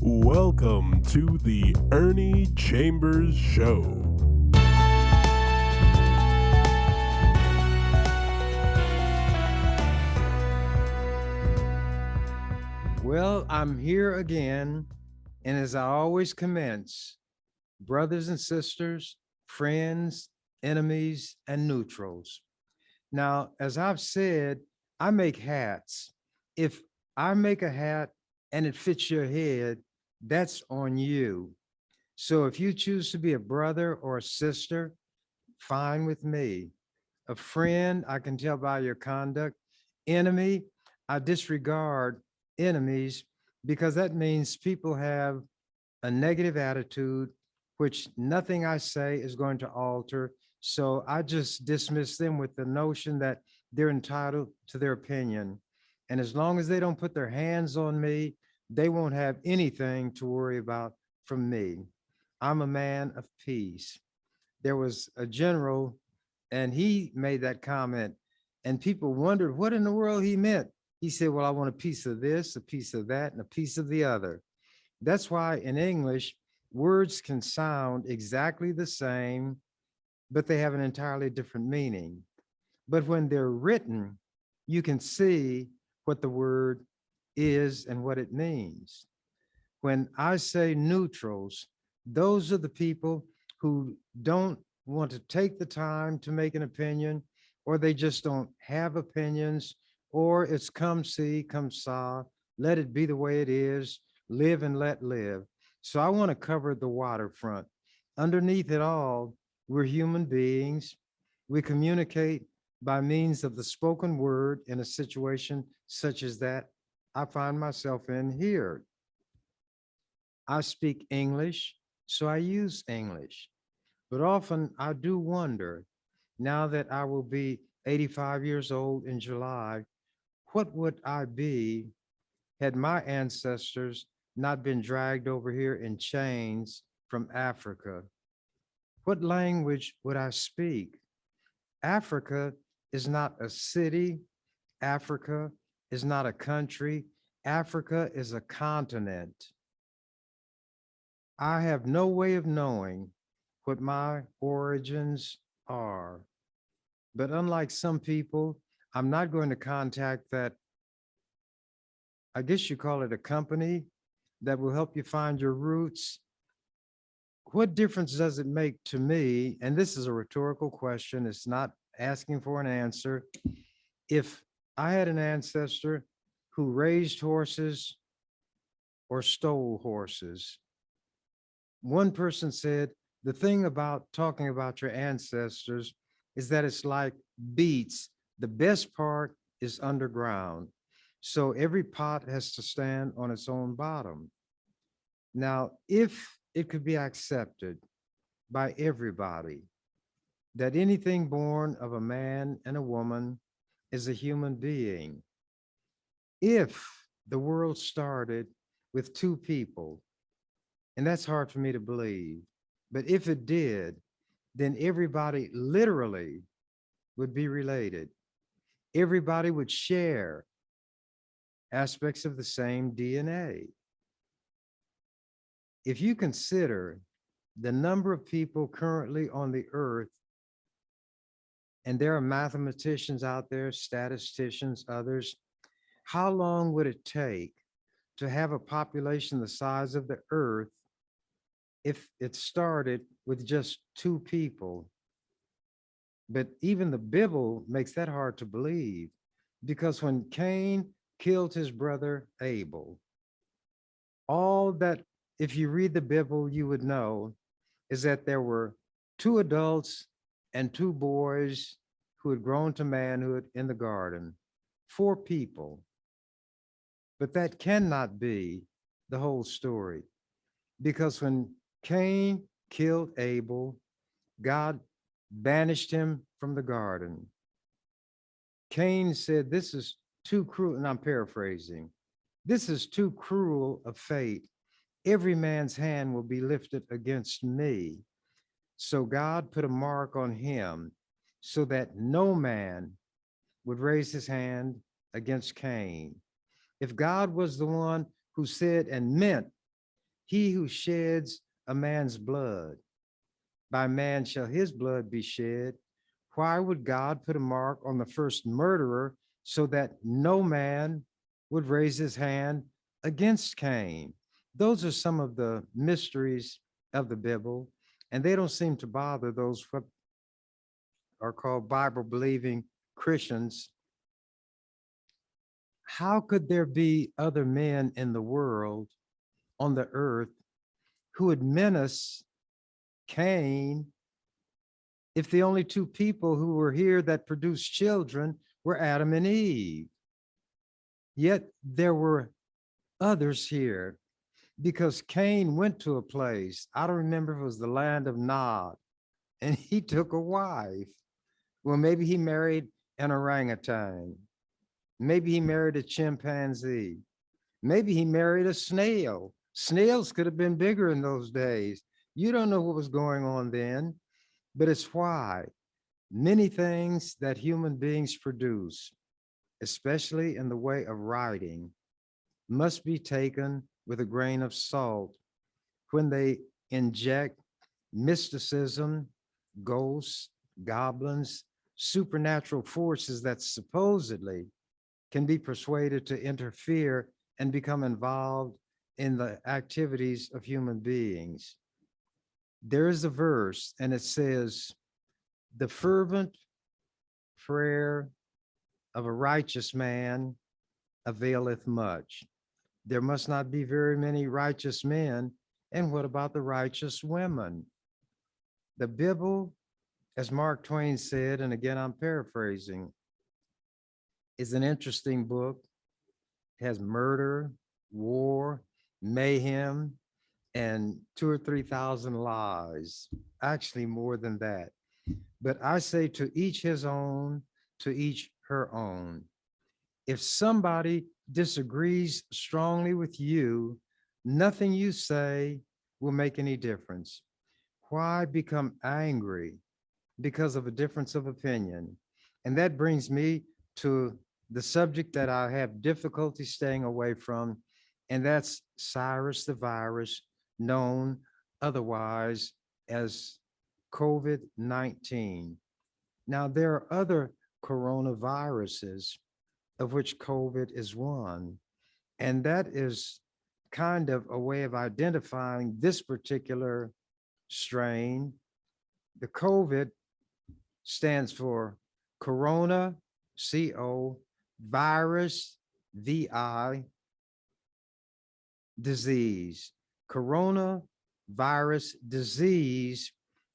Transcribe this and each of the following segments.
Welcome to the Ernie Chambers Show. Well, I'm here again, and as I always commence, brothers and sisters, friends, enemies, and neutrals. Now, as I've said, I make hats. If I make a hat and it fits your head, that's on you. So if you choose to be a brother or a sister, fine with me. A friend, I can tell by your conduct. Enemy, I disregard enemies because that means people have a negative attitude, which nothing I say is going to alter. So I just dismiss them with the notion that they're entitled to their opinion. And as long as they don't put their hands on me, they won't have anything to worry about from me. I'm a man of peace. There was a general, and he made that comment, and people wondered what in the world he meant. He said, well, I want a piece of this, a piece of that, and a piece of the other. That's why in English, words can sound exactly the same, but they have an entirely different meaning. But when they're written, you can see what the word is and what it means. When I say neutrals, those are the people who don't want to take the time to make an opinion, or they just don't have opinions, or it's come see, come saw, let it be the way it is, live and let live. So I want to cover the waterfront. Underneath it all, we're human beings. We communicate by means of the spoken word in a situation such as that I find myself in here. I speak English, so I use English. But often I do wonder, now that I will be 85 years old in July, what would I be had my ancestors not been dragged over here in chains from Africa? What language would I speak? Africa is not a city. Africa is not a country. Africa is a continent. I have no way of knowing what my origins are. But unlike some people, I'm not going to contact that, I guess you call it a company that will help you find your roots. What difference does it make to me? And this is a rhetorical question. It's not asking for an answer. If I had an ancestor who raised horses or stole horses, one person said, the thing about talking about your ancestors is that it's like beets. The best part is underground. So every pot has to stand on its own bottom. Now, if it could be accepted by everybody that anything born of a man and a woman is a human being, if the world started with two people, and that's hard for me to believe, but if it did, then everybody literally would be related. Everybody would share aspects of the same DNA. If you consider the number of people currently on the earth, and there are mathematicians out there, statisticians, others, how long would it take to have a population the size of the earth if it started with just two people? But even the Bible makes that hard to believe, because when Cain killed his brother Abel, all that, if you read the Bible, you would know is that there were two adults and two boys who had grown to manhood in the garden, four people. But that cannot be the whole story, because when Cain killed Abel, God banished him from the garden. Cain said, this is too cruel, and I'm paraphrasing, this is too cruel a fate. Every man's hand will be lifted against me. So God put a mark on him so that no man would raise his hand against Cain. If God was the one who said and meant He who sheds a man's blood, by man shall his blood be shed. Why would God put a mark on the first murderer so that no man would raise his hand against Cain? Those are some of the mysteries of the Bible, and they don't seem to bother those what are called Bible believing Christians. How could there be other men in the world on the earth who would menace Cain if the only two people who were here that produced children were Adam and Eve? Yet there were others here because Cain went to a place, I don't remember if it was the land of Nod, and he took a wife. Well, maybe he married an orangutan. Maybe he married a chimpanzee. Maybe he married a snail. Snails could have been bigger in those days. You don't know what was going on then, but it's why many things that human beings produce, especially in the way of writing, must be taken with a grain of salt when they inject mysticism, ghosts, goblins, supernatural forces that supposedly can be persuaded to interfere and become involved in the activities of human beings. There is a verse and it says, the fervent prayer of a righteous man availeth much. There must not be very many righteous men. And what about the righteous women? The Bible, as Mark Twain said, and again, I'm paraphrasing, is an interesting book. It has murder, war, mayhem, and 2,000 or 3,000 lies, actually more than that. But I say to each his own, to each her own. If somebody disagrees strongly with you, nothing you say will make any difference. Why become angry because of a difference of opinion? And that brings me to the subject that I have difficulty staying away from, and that's Cyrus the virus, known otherwise as COVID-19. Now, there are other coronaviruses, of which COVID is one, and that is kind of a way of identifying this particular strain. The COVID stands for corona, CO, virus, VI, disease. Coronavirus disease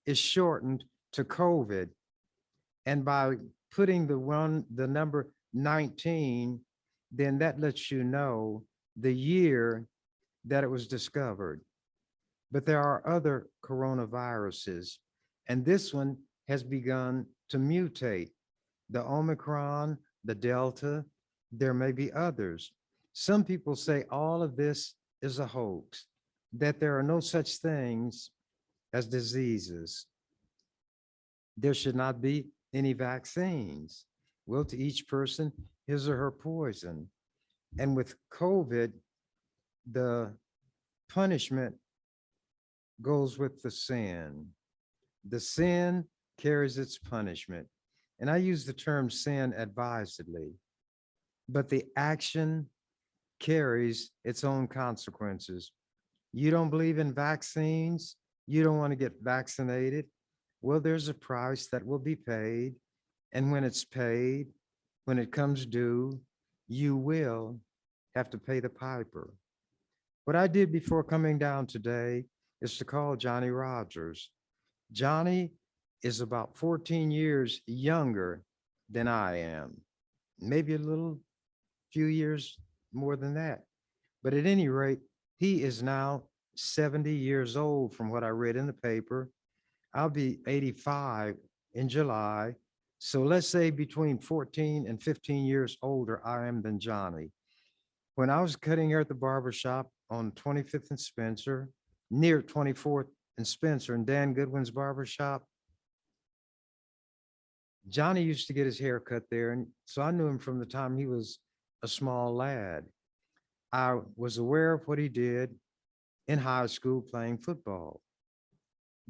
is shortened to COVID. And by putting the number 19, then that lets you know the year that it was discovered. But there are other coronaviruses, and this one has begun to mutate. The Omicron, the Delta, there may be others. Some people say all of this is a hoax, that there are no such things as diseases. There should not be any vaccines. Well, to each person, his or her poison. And with COVID, the punishment goes with the sin. The sin carries its punishment. And I use the term sin advisedly, but the action carries its own consequences. You don't believe in vaccines, you don't want to get vaccinated. Well, there's a price that will be paid. And when it's paid, when it comes due, you will have to pay the piper. What I did before coming down today is to call Johnny Rogers. Johnny is about 14 years younger than I am, maybe a little few years more than that. But at any rate, he is now 70 years old from what I read in the paper. I'll be 85 in July. So let's say between 14 and 15 years older I am than Johnny. When I was cutting hair at the barber shop on 25th and Spencer, near 24th and Spencer in Dan Goodwin's barber shop, Johnny used to get his hair cut there. And so I knew him from the time he was a small lad. I was aware of what he did. in high school playing football.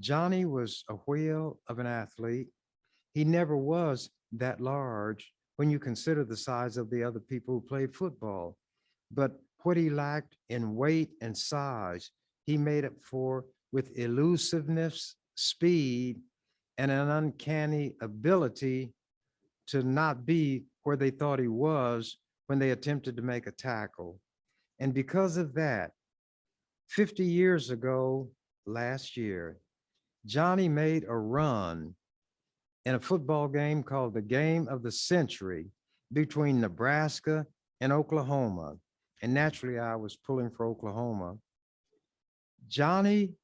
Johnny was a whale of an athlete. He never was that large when you consider the size of the other people who played football. But what he lacked in weight and size, he made up for with elusiveness, speed, and an uncanny ability to not be where they thought he was when they attempted to make a tackle. And because of that, 50 years ago, last year, Johnny made a run in a football game called the Game of the Century between Nebraska and Oklahoma. And naturally, I was pulling for Oklahoma. Johnny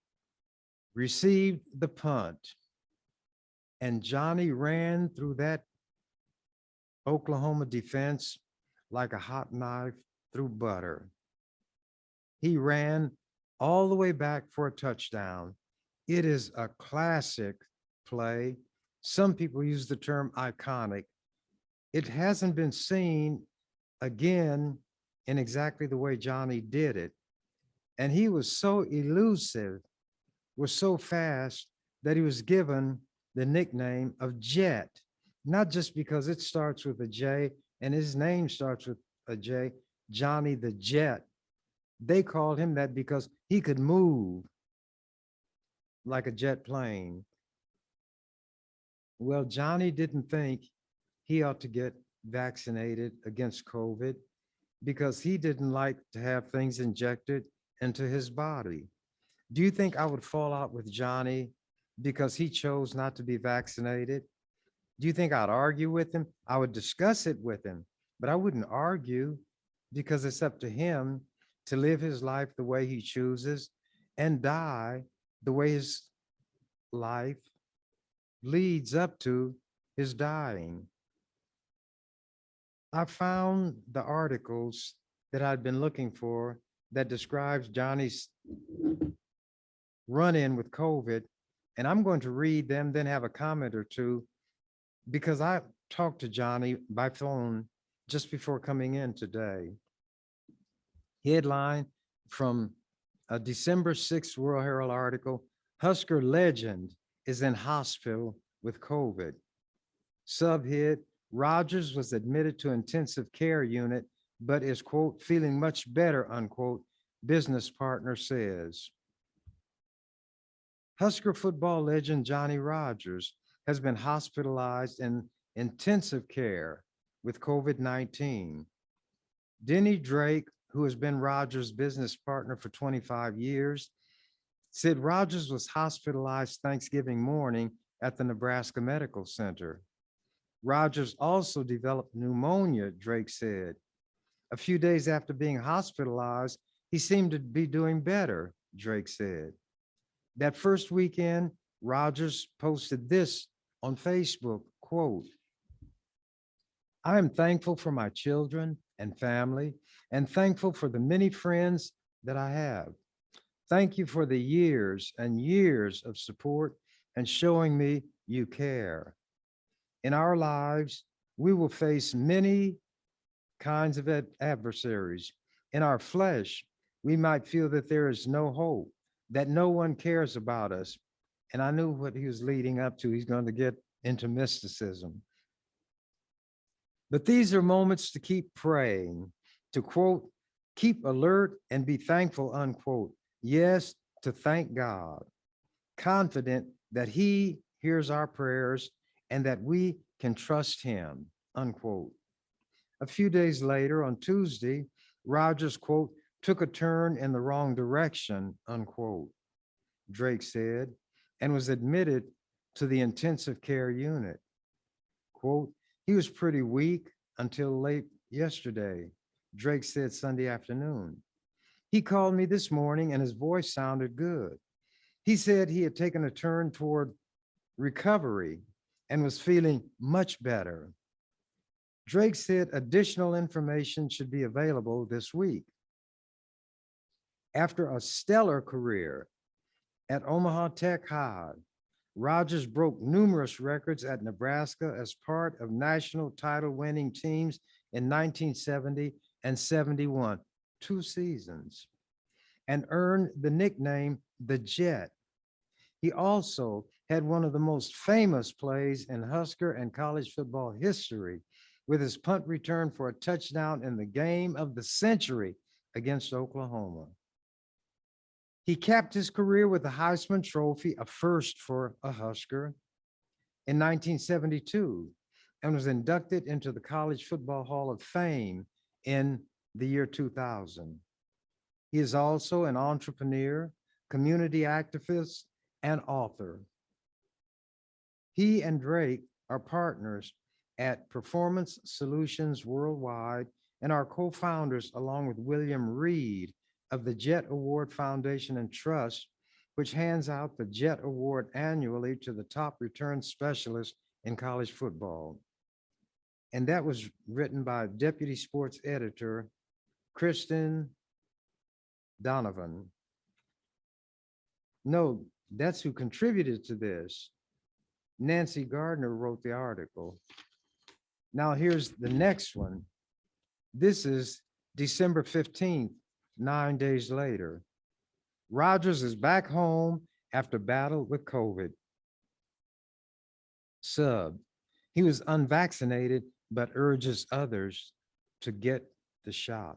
received the punt, and Johnny ran through that Oklahoma defense like a hot knife through butter. He ran all the way back for a touchdown. It is a classic play. Some people use the term iconic. It hasn't been seen again in exactly the way Johnny did it. And he was so elusive, was so fast that he was given the nickname of Jet, not just because it starts with a J and his name starts with a J, Johnny the Jet. They called him that because he could move like a jet plane. Well, Johnny didn't think he ought to get vaccinated against COVID because he didn't like to have things injected into his body. Do you think I would fall out with Johnny because he chose not to be vaccinated? Do you think I'd argue with him? I would discuss it with him, but I wouldn't argue because it's up to him to live his life the way he chooses and die the way his life leads up to his dying. I found the articles that I'd been looking for that describes Johnny's run-in with COVID, and I'm going to read them, then have a comment or two, because I talked to Johnny by phone just before coming in today. Headline from a December 6th World Herald article, Husker legend is in hospital with COVID. Subhead, Rogers was admitted to intensive care unit, but is, quote, feeling much better, unquote, business partner says. Husker football legend Johnny Rogers has been hospitalized in intensive care with COVID-19. Denny Drake, who has been Rogers' business partner for 25 years, said Rogers was hospitalized Thanksgiving morning at the Nebraska Medical Center. Rogers also developed pneumonia, Drake said. A few days after being hospitalized, he seemed to be doing better, Drake said. That first weekend, Rogers posted this on Facebook, quote, I am thankful for my children and family and thankful for the many friends that I have. Thank you for the years and years of support and showing me you care. In our lives, we will face many kinds of adversaries. In our flesh, we might feel that there is no hope, that no one cares about us. And I knew what he was leading up to. He's going to get into mysticism. But these are moments to keep praying, to quote, keep alert and be thankful, unquote. Yes, to thank God, confident that he hears our prayers and that we can trust him, unquote. A few days later, on Tuesday, Rogers, quote, took a turn in the wrong direction, unquote, Drake said, and was admitted to the intensive care unit. Quote, he was pretty weak until late yesterday, Drake said Sunday afternoon. He called me this morning and his voice sounded good. He said he had taken a turn toward recovery and was feeling much better. Drake said additional information should be available this week. After a stellar career at Omaha Tech High, Rogers broke numerous records at Nebraska as part of national title winning teams in 1970 and 71, 2 seasons. and earned the nickname the Jet. He also had one of the most famous plays in Husker and college football history with his punt return for a touchdown in the game of the century against Oklahoma. He capped his career with the Heisman Trophy, a first for a Husker, in 1972, and was inducted into the College Football Hall of Fame in the year 2000. He is also an entrepreneur, community activist, and author. He and Drake are partners at Performance Solutions Worldwide and are co-founders along with William Reed of the Jet Award Foundation and Trust, which hands out the Jet Award annually to the top return specialist in college football. And that was written by Deputy Sports Editor Kristen Donovan. No, that's who contributed to this. Nancy Gardner wrote the article. Now here's the next one. This is December 15th, 9 days later. Rogers is back home after battle with COVID. Sub, he was unvaccinated, but urges others to get the shot.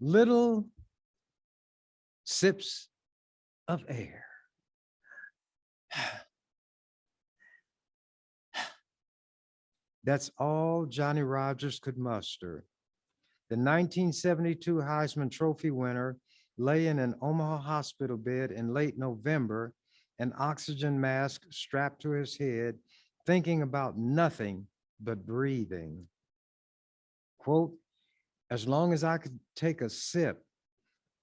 Little sips of air. That's all Johnny Rogers could muster. The 1972 Heisman Trophy winner lay in an Omaha hospital bed in late November, an oxygen mask strapped to his head, thinking about nothing but breathing. Quote, as long as I could take a sip,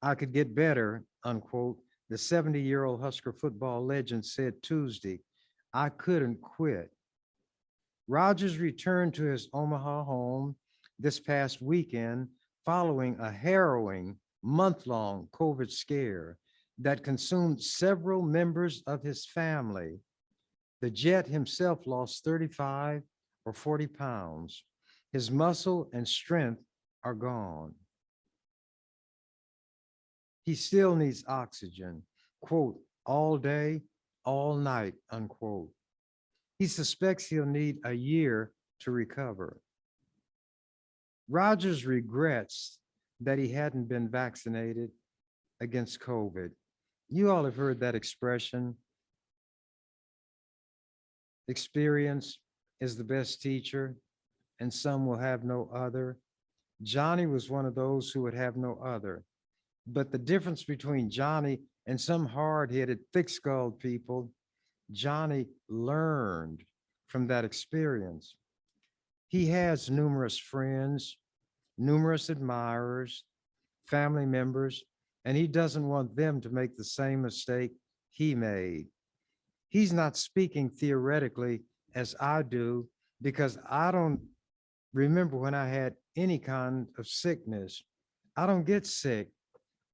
I could get better, unquote, the 70-year-old Husker football legend said Tuesday. I couldn't quit. Rogers returned to his Omaha home this past weekend following a harrowing month-long COVID scare that consumed several members of his family. The Jet himself lost 35 or 40 pounds. His muscle and strength are gone. He still needs oxygen, quote, all day, all night, unquote. He suspects he'll need a year to recover. Rogers regrets that he hadn't been vaccinated against COVID. You all have heard that expression. Experience is the best teacher, and some will have no other. Johnny was one of those who would have no other. But the difference between Johnny and some hard-headed, thick-skulled people, Johnny learned from that experience. He has numerous friends, numerous admirers, family members, and he doesn't want them to make the same mistake he made. He's not speaking theoretically as I do, because I don't remember when I had any kind of sickness. I don't get sick.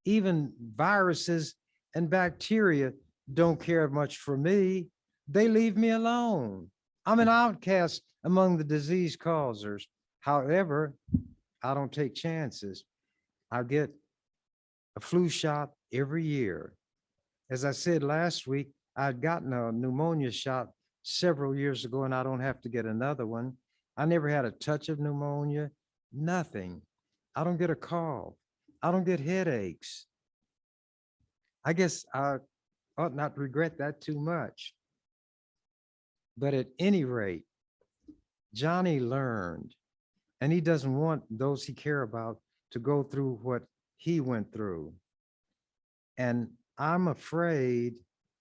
Even viruses and bacteria don't care much for me. They leave me alone. I'm an outcast among the disease causers. However, I don't take chances. I get a flu shot every year. As I said last week, I'd gotten a pneumonia shot several years ago, and I don't have to get another one. I never had a touch of pneumonia, nothing. I don't get a cough. I don't get headaches. I guess I ought not regret that too much. But at any rate, Johnny learned, and he doesn't want those he care about to go through what he went through. And I'm afraid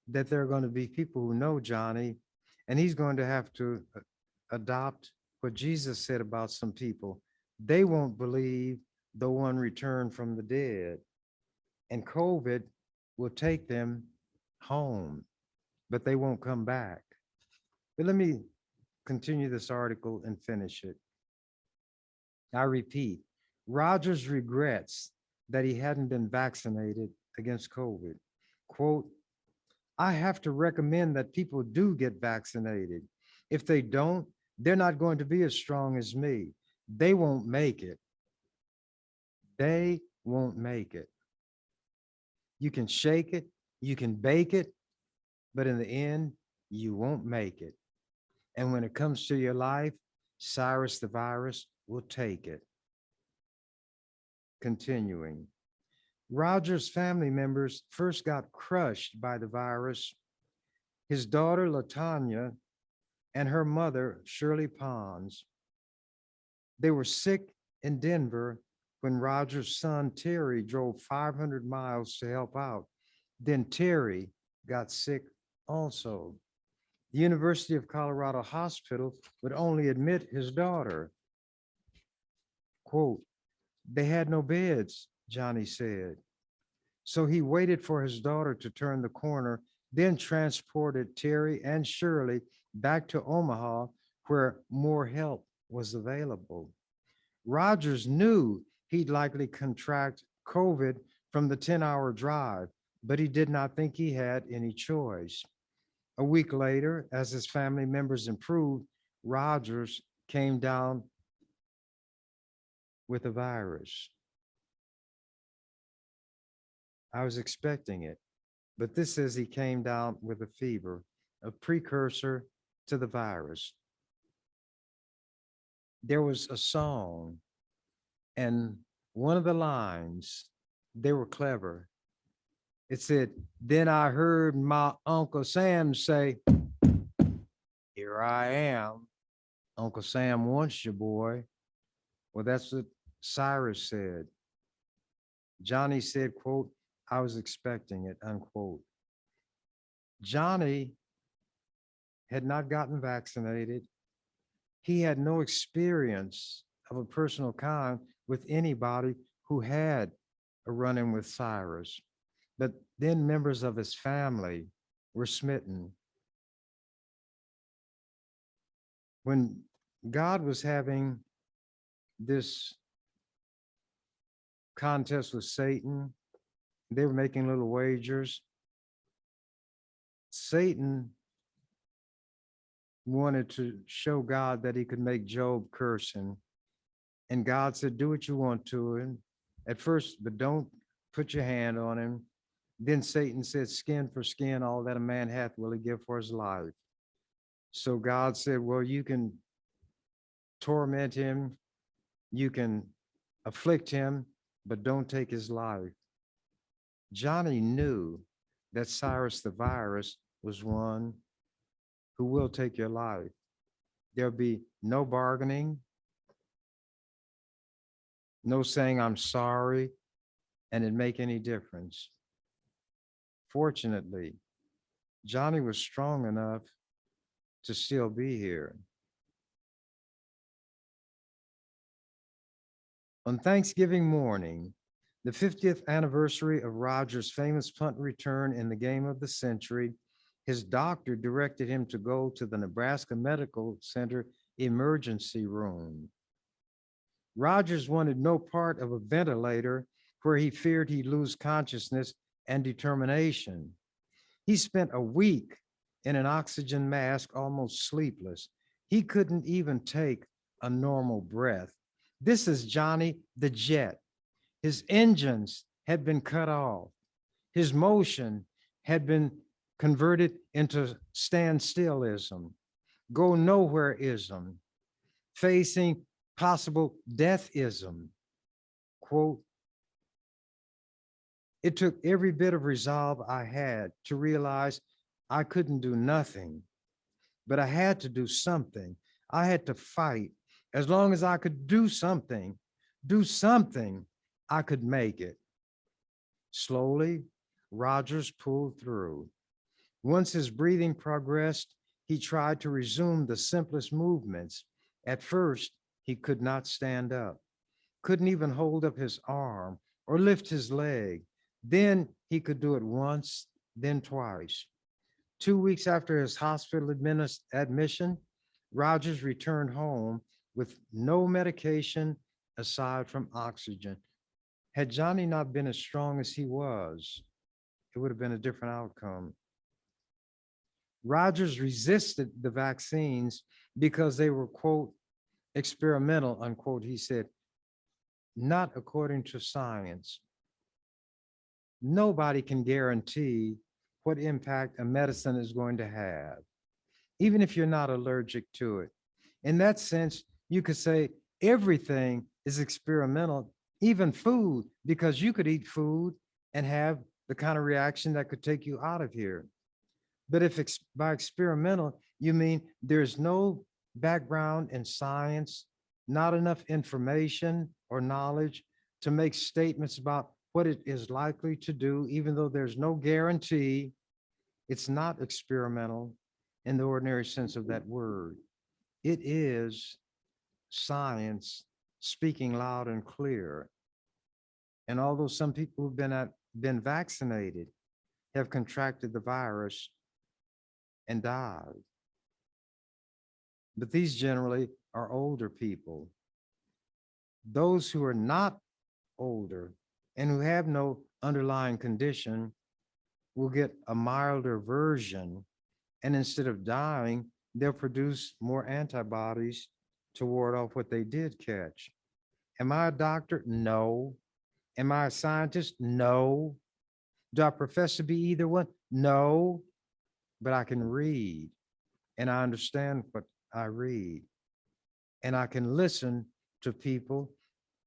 that there are going to be people who know Johnny, and he's going to have to adopt what Jesus said about some people. They won't believe the one returned from the dead, and COVID will take them home, but they won't come back. But let me continue this article and finish it. I repeat, Rogers regrets that he hadn't been vaccinated against COVID. Quote, I have to recommend that people do get vaccinated. If they don't, they're not going to be as strong as me. They won't make it. They won't make it. You can shake it, you can bake it, but in the end, you won't make it. And when it comes to your life, Cyrus the virus will take it. Continuing. Roger's family members first got crushed by the virus. His daughter, Latanya, and her mother, Shirley Pons. They were sick in Denver when Roger's son, Terry, drove 500 miles to help out. Then Terry got sick also. The University of Colorado Hospital would only admit his daughter. Quote, they had no beds, Johnny said. So he waited for his daughter to turn the corner, then transported Terry and Shirley back to Omaha, where more help was available. Rogers knew he'd likely contract COVID from the 10-hour drive, but he did not think he had any choice. A week later, as his family members improved, Rogers came down with a virus. I was expecting it, but this says he came down with a fever, a precursor to the virus. There was a song, and one of the lines, they were clever. It said, then I heard my Uncle Sam say, here I am. Uncle Sam wants you, boy. Well, that's what Cyrus said. Johnny said, quote, I was expecting it, unquote. Johnny had not gotten vaccinated. He had no experience of a personal kind with anybody who had a run-in with Cyrus. But then members of his family were smitten. When God was having this contest with Satan, they were making little wagers. Satan wanted to show God that he could make Job curse him. And God said, do what you want to him at first, but don't put your hand on him. Then Satan said, skin for skin, all that a man hath will he give for his life. So God said, well, you can torment him, you can afflict him, but don't take his life. Johnny knew that Cyrus the virus was one who will take your life. There'll be no bargaining, no saying I'm sorry, and it make any difference. Fortunately, Johnny was strong enough to still be here. On Thanksgiving morning, the 50th anniversary of Rogers' famous punt return in the game of the century, his doctor directed him to go to the Nebraska Medical Center emergency room. Rogers wanted no part of a ventilator where he feared he'd lose consciousness and determination. He spent a week in an oxygen mask, almost sleepless. He couldn't even take a normal breath. This is Johnny the Jet. His engines had been cut off. His motion had been converted into standstillism, go nowhereism, facing possible deathism. Quote, it took every bit of resolve I had to realize I couldn't do nothing, but I had to do something. I had to fight. As long as I could do something, I could make it. Slowly, Rogers pulled through. Once his breathing progressed, he tried to resume the simplest movements. At first, he could not stand up, couldn't even hold up his arm or lift his leg. Then he could do it once, then twice. 2 weeks after his hospital admission, Rogers returned home with no medication aside from oxygen. Had Johnny not been as strong as he was, it would have been a different outcome. Rogers resisted the vaccines because they were, quote, experimental, unquote. He said, not according to science. Nobody can guarantee what impact a medicine is going to have, even if you're not allergic to it. In that sense, you could say everything is experimental, even food, because you could eat food and have the kind of reaction that could take you out of here. But if by experimental, you mean there's no background in science, not enough information or knowledge to make statements about what it is likely to do, even though there's no guarantee, it's not experimental in the ordinary sense of that word. It is science speaking loud and clear. And although some people who've been vaccinated have contracted the virus and died, but these generally are older people. Those who are not older and who have no underlying condition will get a milder version. And instead of dying, they'll produce more antibodies to ward off what they did catch. Am I a doctor? No. Am I a scientist? No. Do I profess to be either one? No. But I can read and I understand what I read. And I can listen to people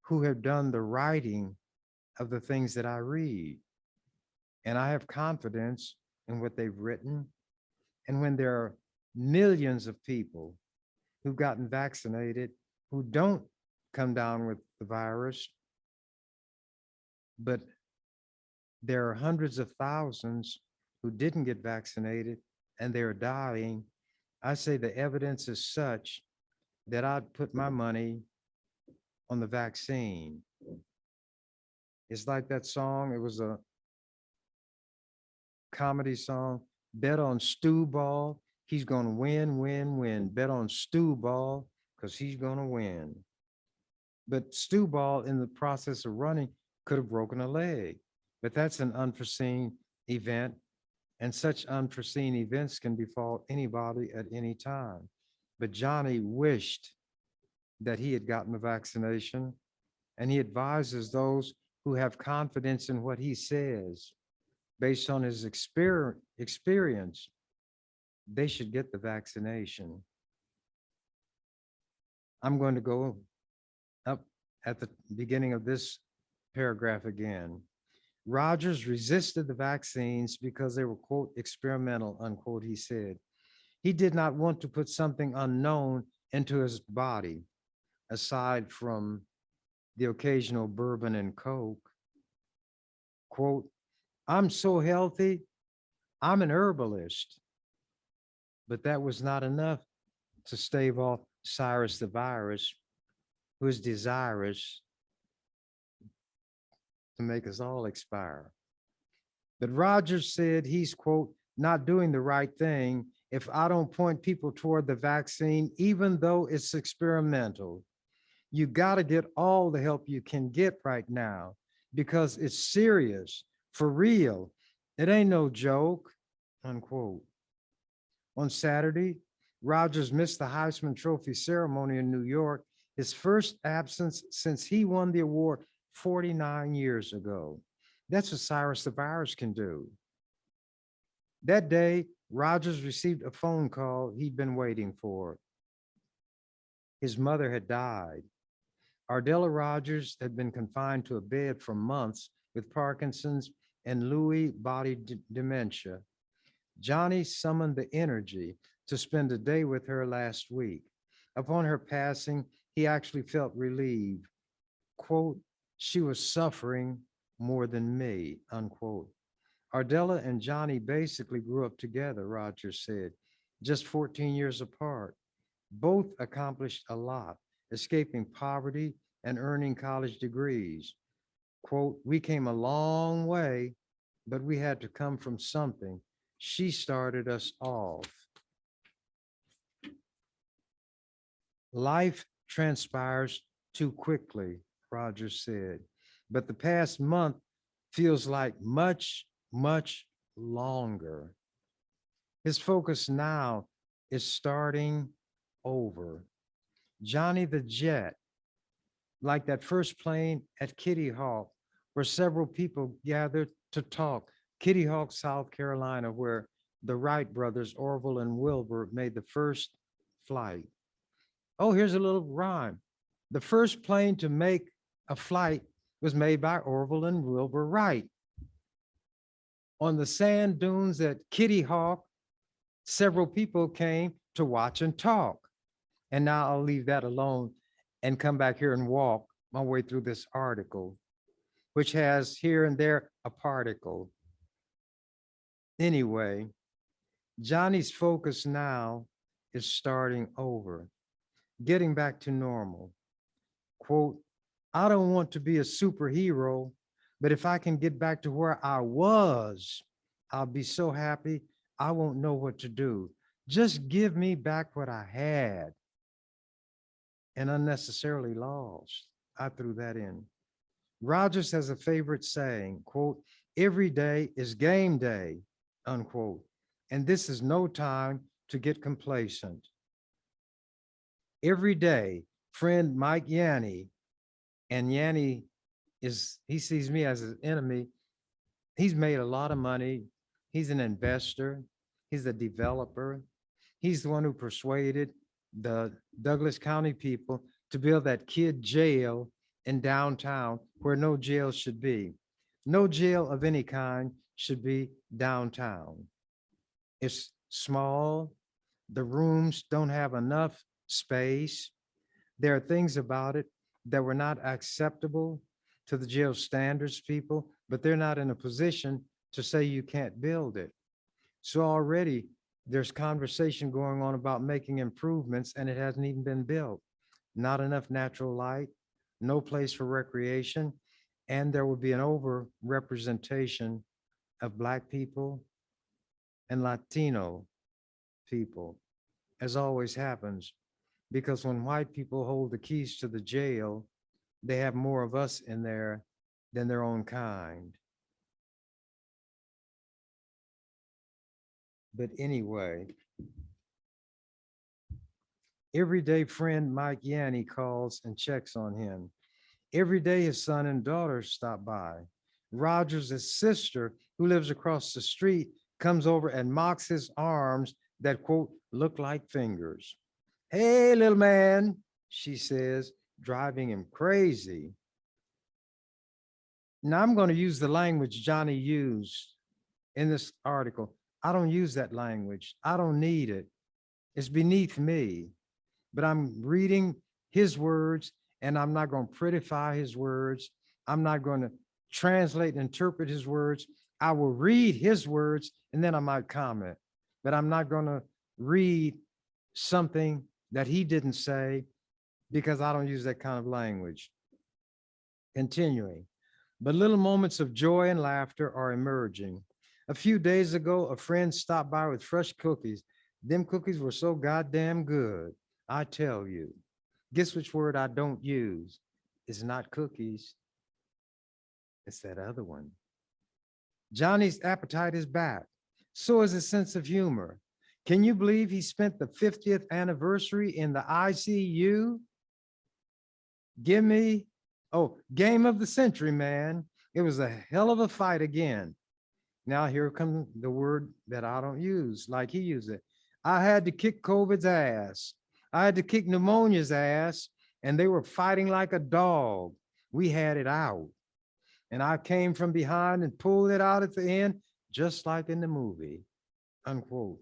who have done the writing of the things that I read. And I have confidence in what they've written. And when there are millions of people who've gotten vaccinated who don't come down with the virus, but there are hundreds of thousands who didn't get vaccinated and they're dying, I say the evidence is such that I'd put my money on the vaccine. It's like that song, it was a comedy song, bet on Stu Ball, he's gonna win, win, win. Bet on Stu Ball, because he's gonna win. But Stu Ball, in the process of running, could have broken a leg. But that's an unforeseen event, and such unforeseen events can befall anybody at any time. But Johnny wished that he had gotten the vaccination, and he advises those who have confidence in what he says based on his experience, they should get the vaccination. I'm going to go up at the beginning of this paragraph again. Rogers resisted the vaccines because they were, quote, experimental, unquote, he said. He did not want to put something unknown into his body, aside from the occasional bourbon and Coke. Quote, I'm so healthy, I'm an herbalist. But that was not enough to stave off Cyrus the virus, who is desirous to make us all expire. But Rogers said he's, quote, not doing the right thing if I don't point people toward the vaccine, even though it's experimental. You got to get all the help you can get right now because it's serious, for real. It ain't no joke, unquote. On Saturday, Rogers missed the Heisman Trophy ceremony in New York, his first absence since he won the award 49 years ago. That's what Cyrus the Virus can do. That day, Rogers received a phone call he'd been waiting for. His mother had died. Ardella Rogers had been confined to a bed for months with Parkinson's and Lewy body dementia. Johnny summoned the energy to spend a day with her last week. Upon her passing, he actually felt relieved. Quote, she was suffering more than me, unquote. Ardella and Johnny basically grew up together, Rogers said, just 14 years apart. Both accomplished a lot, escaping poverty and earning college degrees. Quote, we came a long way, but we had to come from something. She started us off. Life transpires too quickly, Rogers said, but the past month feels like much, much longer. His focus now is starting over. Johnny the Jet like that first plane at Kitty Hawk, where several people gathered to talk. Kitty Hawk, South Carolina, where the Wright brothers, Orville and Wilbur, made the first flight. Oh, here's a little rhyme. The first plane to make a flight was made by Orville and Wilbur Wright. On the sand dunes at Kitty Hawk, several people came to watch and talk. And now I'll leave that alone and come back here and walk my way through this article, which has here and there a particle. Anyway, Johnny's focus now is starting over, getting back to normal. Quote, I don't want to be a superhero, but if I can get back to where I was, I'll be so happy I won't know what to do. Just give me back what I had and unnecessarily lost. I threw that in. Rogers has a favorite saying, quote, every day is game day, unquote. And this is no time to get complacent. Every day, friend Mike Yanni, and Yanni he sees me as his enemy. He's made a lot of money. He's an investor. He's a developer. He's the one who persuaded the Douglas County people to build that kid jail in downtown where no jail should be. No jail of any kind should be downtown. It's small. The rooms don't have enough space. There are things about it that were not acceptable to the jail standards people, but they're not in a position to say you can't build it. So already there's conversation going on about making improvements and it hasn't even been built. Not enough natural light, no place for recreation, and there will be an over-representation of Black people and Latino people, as always happens, because when white people hold the keys to the jail, they have more of us in there than their own kind. But anyway, everyday friend Mike Yanni calls and checks on him. Every day his son and daughter stop by. Rogers' sister, who lives across the street, comes over and mocks his arms that, quote, look like fingers. Hey, little man, she says, driving him crazy. Now I'm going to use the language Johnny used in this article. I don't use that language. I don't need it. It's beneath me. But I'm reading his words and I'm not going to prettify his words. I'm not going to translate and interpret his words. I will read his words and then I might comment. But I'm not going to read something that he didn't say because I don't use that kind of language. Continuing, but little moments of joy and laughter are emerging. A few days ago, a friend stopped by with fresh cookies. Them cookies were so goddamn good, I tell you. Guess which word I don't use? It's not cookies. It's that other one. Johnny's appetite is back. So is his sense of humor. Can you believe he spent the 50th anniversary in the ICU? Give me, game of the century, man. It was a hell of a fight again. Now here comes the word that I don't use like he used it. I had to kick COVID's ass. I had to kick pneumonia's ass, and they were fighting like a dog. We had it out. And I came from behind and pulled it out at the end, just like in the movie, unquote.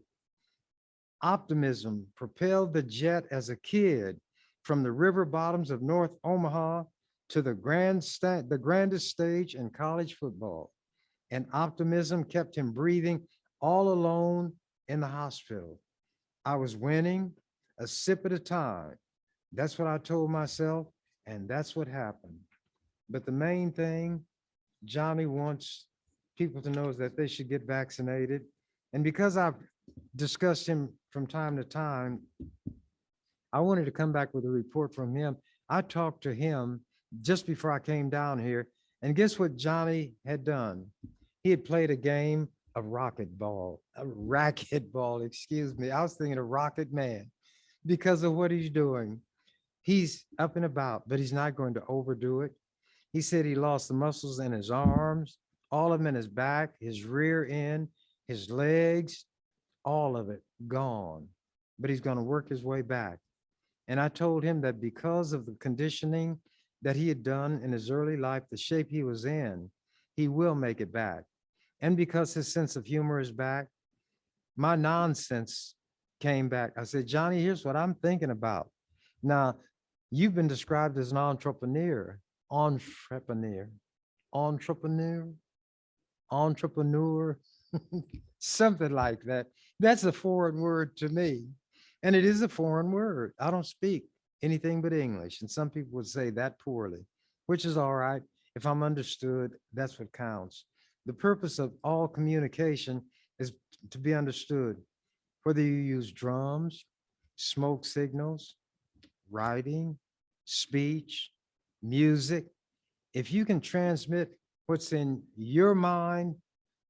Optimism propelled the jet as a kid from the river bottoms of North Omaha to the grandest stage in college football. And optimism kept him breathing all alone in the hospital. I was winning a sip at a time. That's what I told myself, and that's what happened. But the main thing Johnny wants people to know is that they should get vaccinated. And because I've discussed him from time to time, I wanted to come back with a report from him. I talked to him just before I came down here, and guess what Johnny had done? He had played a game of racquetball, excuse me. I was thinking of Rocket Man because of what he's doing. He's up and about, but he's not going to overdo it. He said he lost the muscles in his arms, all of them in his back, his rear end, his legs, all of it gone. But he's going to work his way back. And I told him that because of the conditioning that he had done in his early life, the shape he was in, he will make it back. And because his sense of humor is back, my nonsense came back. I said, Johnny, here's what I'm thinking about. Now, you've been described as an entrepreneur, entrepreneur, entrepreneur, something like that. That's a foreign word to me. And it is a foreign word. I don't speak anything but English. And some people would say that poorly, which is all right. If I'm understood, that's what counts. The purpose of all communication is to be understood, whether you use drums, smoke signals, writing, speech, music. If you can transmit what's in your mind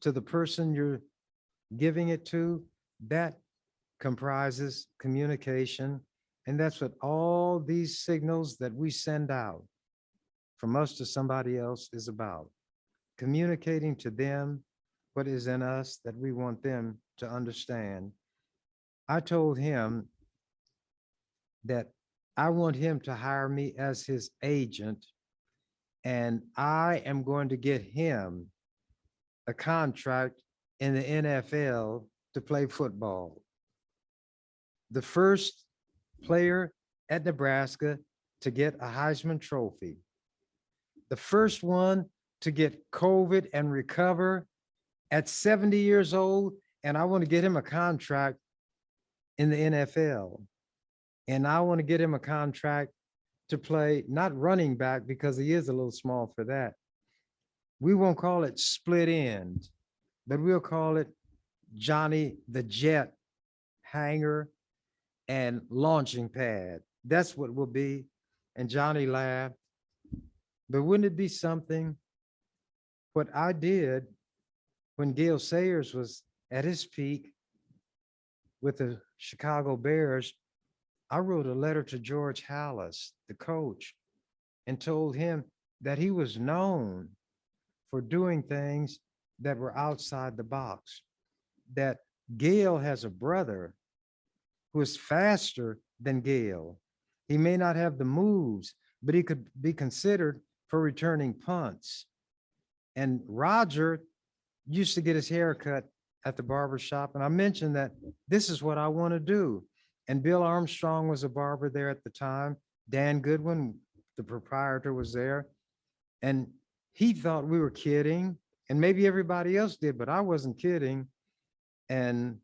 to the person you're giving it to, that comprises communication. And that's what all these signals that we send out from us to somebody else is about. Communicating to them what is in us that we want them to understand. I told him that I want him to hire me as his agent, and I am going to get him a contract in the NFL to play football. The first player at Nebraska to get a Heisman Trophy. The first one to get COVID and recover at 70 years old. And I want to get him a contract in the NFL. And I want to get him a contract to play, not running back, because he is a little small for that. We won't call it split end, but we'll call it Johnny the Jet hanger and launching pad. That's what will be. And Johnny laughed. But wouldn't it be something? What I did when Gale Sayers was at his peak with the Chicago Bears, I wrote a letter to George Halas, the coach, and told him that he was known for doing things that were outside the box, that Gale has a brother who is faster than Gale. He may not have the moves, but he could be considered for returning punts. And Roger used to get his hair cut at the barber shop. And I mentioned that this is what I want to do. And Bill Armstrong was a barber there at the time. Dan Goodwin, the proprietor, was there. And he thought we were kidding. And maybe everybody else did, but I wasn't kidding. And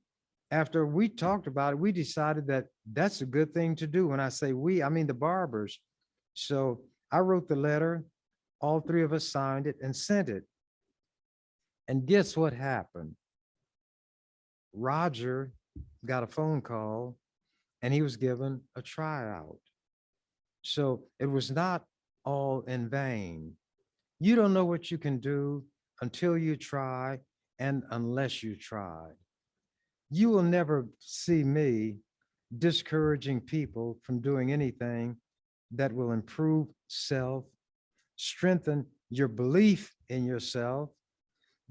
after we talked about it, we decided that that's a good thing to do. When I say we, I mean the barbers. So I wrote the letter. All three of us signed it and sent it. And guess what happened? Roger got a phone call and he was given a tryout. So it was not all in vain. You don't know what you can do until you try and unless you try. You will never see me discouraging people from doing anything that will improve self, strengthen your belief in yourself,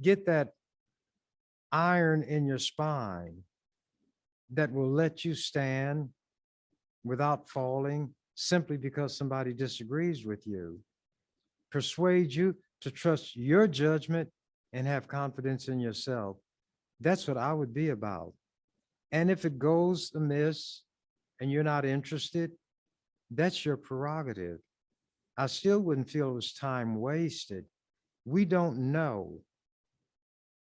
get that iron in your spine that will let you stand without falling simply because somebody disagrees with you. Persuade you to trust your judgment and have confidence in yourself. That's what I would be about. And if it goes amiss and you're not interested, that's your prerogative. I still wouldn't feel it was time wasted. We don't know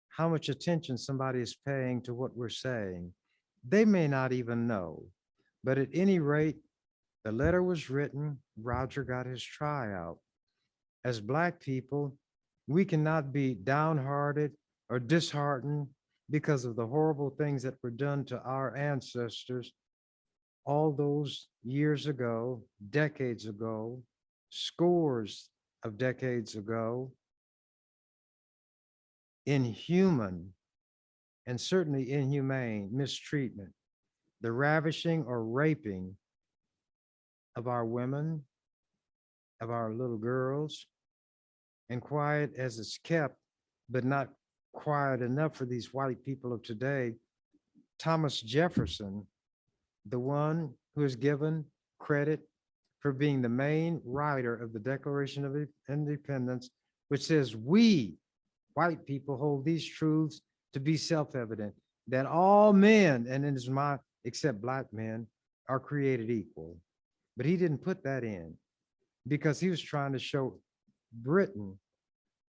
how much attention somebody is paying to what we're saying. They may not even know. But at any rate, the letter was written, Roger got his tryout. As Black people, we cannot be downhearted or disheartened because of the horrible things that were done to our ancestors all those years ago, decades ago, scores of decades ago. Inhuman and certainly inhumane mistreatment, the ravishing or raping of our women, of our little girls, and quiet as it's kept, but not quiet enough for these white people of today. Thomas Jefferson, the one who is given credit for being the main writer of the Declaration of Independence, which says, we, white people, hold these truths to be self-evident, that all men, and in his mind, except black men, are created equal. But he didn't put that in because he was trying to show Britain,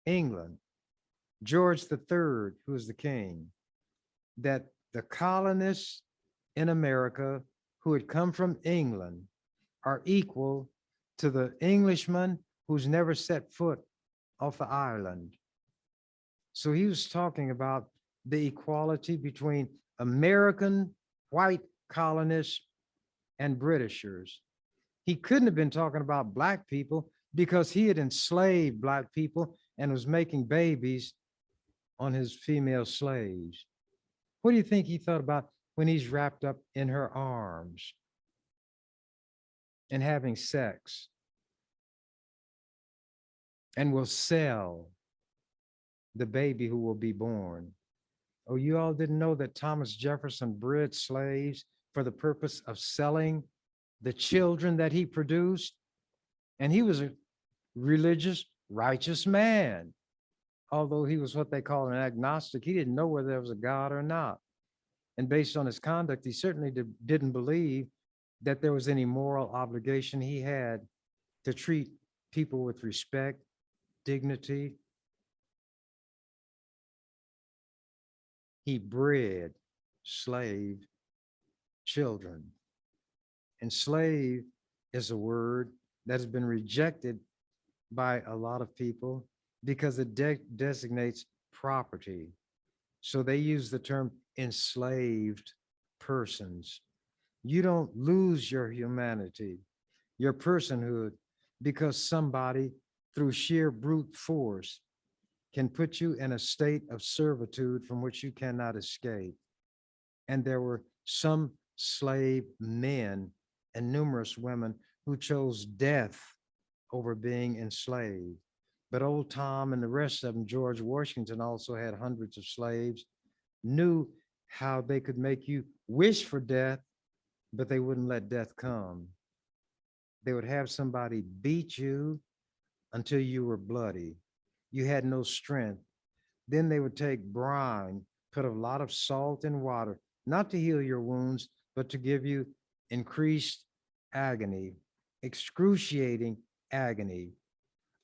England, George III, who was the king, that the colonists in America who had come from England are equal to the Englishman who's never set foot off the island. So he was talking about the equality between American white colonists and Britishers. He couldn't have been talking about black people because he had enslaved black people and was making babies on his female slaves. What do you think he thought about when he's wrapped up in her arms and having sex and will sell the baby who will be born? Oh, you all didn't know that Thomas Jefferson bred slaves for the purpose of selling the children that he produced? And he was a religious, righteous man. Although he was what they call an agnostic, he didn't know whether there was a God or not. And based on his conduct, he certainly didn't believe that there was any moral obligation he had to treat people with respect, dignity. He bred slave children. And slave is a word that has been rejected by a lot of people because it designates property. So they use the term enslaved persons. You don't lose your humanity, your personhood, because somebody through sheer brute force can put you in a state of servitude from which you cannot escape. And there were some slave men and numerous women who chose death over being enslaved. But old Tom and the rest of them, George Washington also had hundreds of slaves, knew how they could make you wish for death, but they wouldn't let death come. They would have somebody beat you until you were bloody. You had no strength. Then they would take brine, put a lot of salt in water, not to heal your wounds, but to give you increased agony, excruciating agony.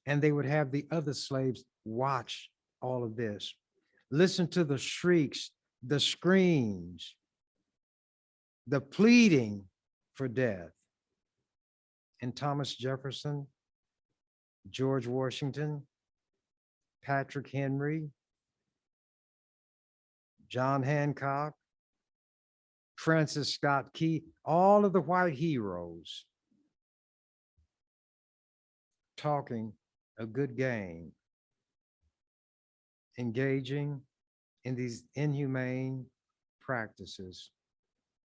And they would have the other slaves watch all of this. Listen to the shrieks, the screams, the pleading for death. And Thomas Jefferson, George Washington, Patrick Henry, John Hancock, Francis Scott Key, all of the white heroes talking a good game, engaging in these inhumane practices.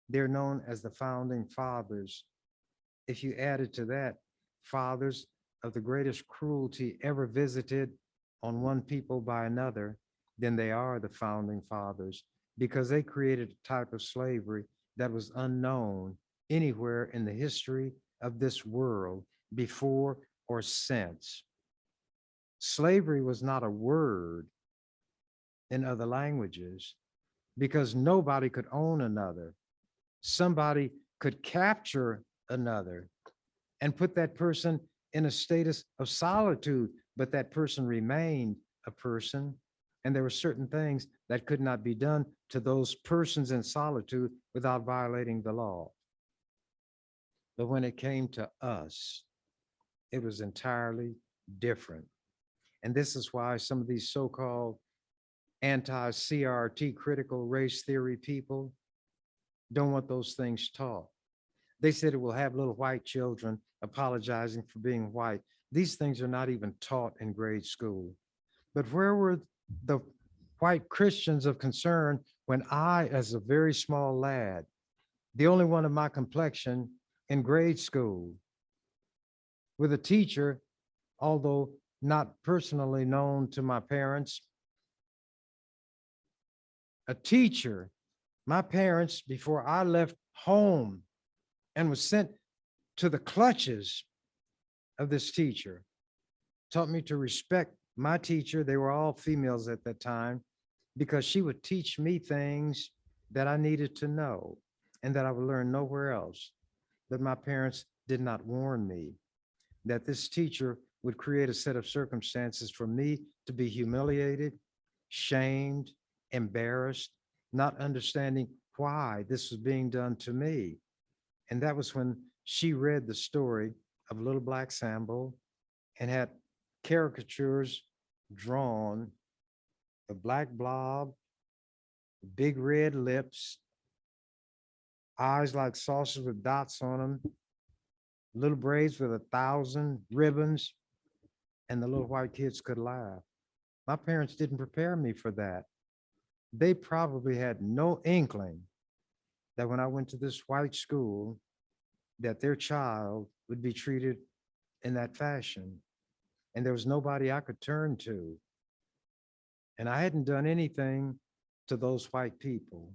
They're known as the founding fathers. If you added to that, fathers of the greatest cruelty ever visited on one people by another, then they are the founding fathers, because they created a type of slavery that was unknown anywhere in the history of this world before or since. Slavery was not a word in other languages because nobody could own another. Somebody could capture another and put that person in a status of solitude, but that person remained a person. And there were certain things that could not be done to those persons in solitude without violating the law. But when it came to us, it was entirely different. And this is why some of these so-called anti-CRT critical race theory people don't want those things taught. They said it will have little white children apologizing for being white. These things are not even taught in grade school. But where were the white Christians of concern when I, as a very small lad, the only one of my complexion in grade school, with a teacher, although not personally known to my parents. A teacher, my parents, before I left home and was sent to the clutches of this teacher, taught me to respect my teacher. They were all females at that time because she would teach me things that I needed to know and that I would learn nowhere else. But my parents did not warn me that this teacher would create a set of circumstances for me to be humiliated, shamed, embarrassed, not understanding why this was being done to me. And that was when she read the story of Little Black Sambo and had caricatures drawn, the black blob, big red lips, eyes like saucers with dots on them, little braids with 1,000 ribbons, and the little white kids could laugh. My parents didn't prepare me for that. They probably had no inkling that when I went to this white school, that their child would be treated in that fashion. And there was nobody I could turn to. And I hadn't done anything to those white people.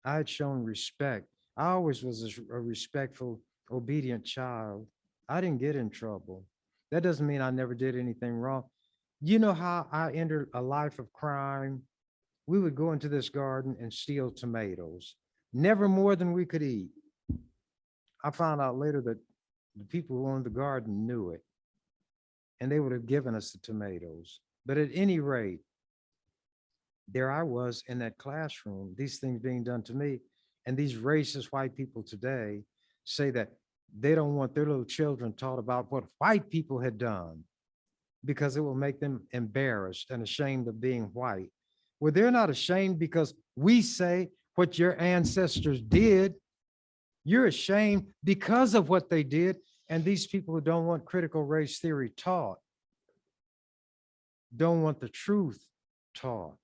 I had shown respect. I always was a respectful, obedient child. I didn't get in trouble. That doesn't mean I never did anything wrong. You know how I entered a life of crime? We would go into this garden and steal tomatoes, never more than we could eat. I found out later that the people who owned the garden knew it, and they would have given us the tomatoes. But at any rate, there I was in that classroom, these things being done to me. And these racist white people today say that they don't want their little children taught about what white people had done because it will make them embarrassed and ashamed of being white. Well, they're not ashamed because we say what your ancestors did. You're ashamed because of what they did. And these people who don't want critical race theory taught don't want the truth taught.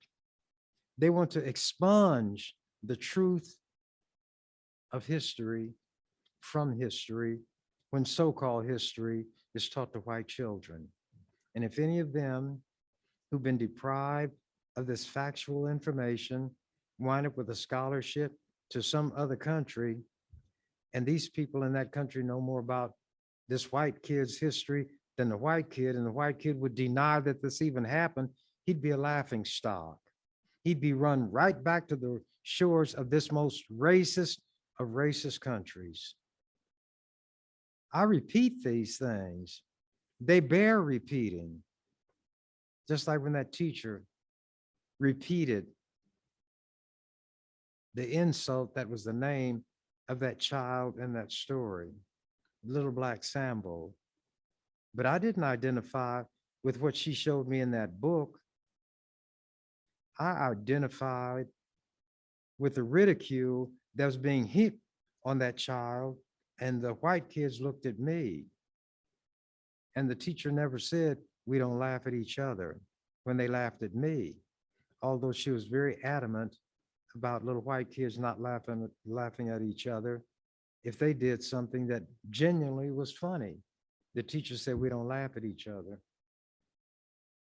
They want to expunge the truth of history from history when so-called history is taught to white children. And if any of them who've been deprived of this factual information wind up with a scholarship to some other country, and these people in that country know more about this white kid's history than the white kid, and the white kid would deny that this even happened, he'd be a laughing stock. He'd be run right back to the shores of this most racist of racist countries. I repeat these things. They bear repeating. Just like when that teacher repeated the insult that was the name of that child in that story, Little Black Sambo. But I didn't identify with what she showed me in that book. I identified with the ridicule that was being heaped on that child, and the white kids looked at me. And the teacher never said, "We don't laugh at each other," when they laughed at me, although she was very adamant about little white kids not laughing at each other if they did something that genuinely was funny. The teacher said, "We don't laugh at each other."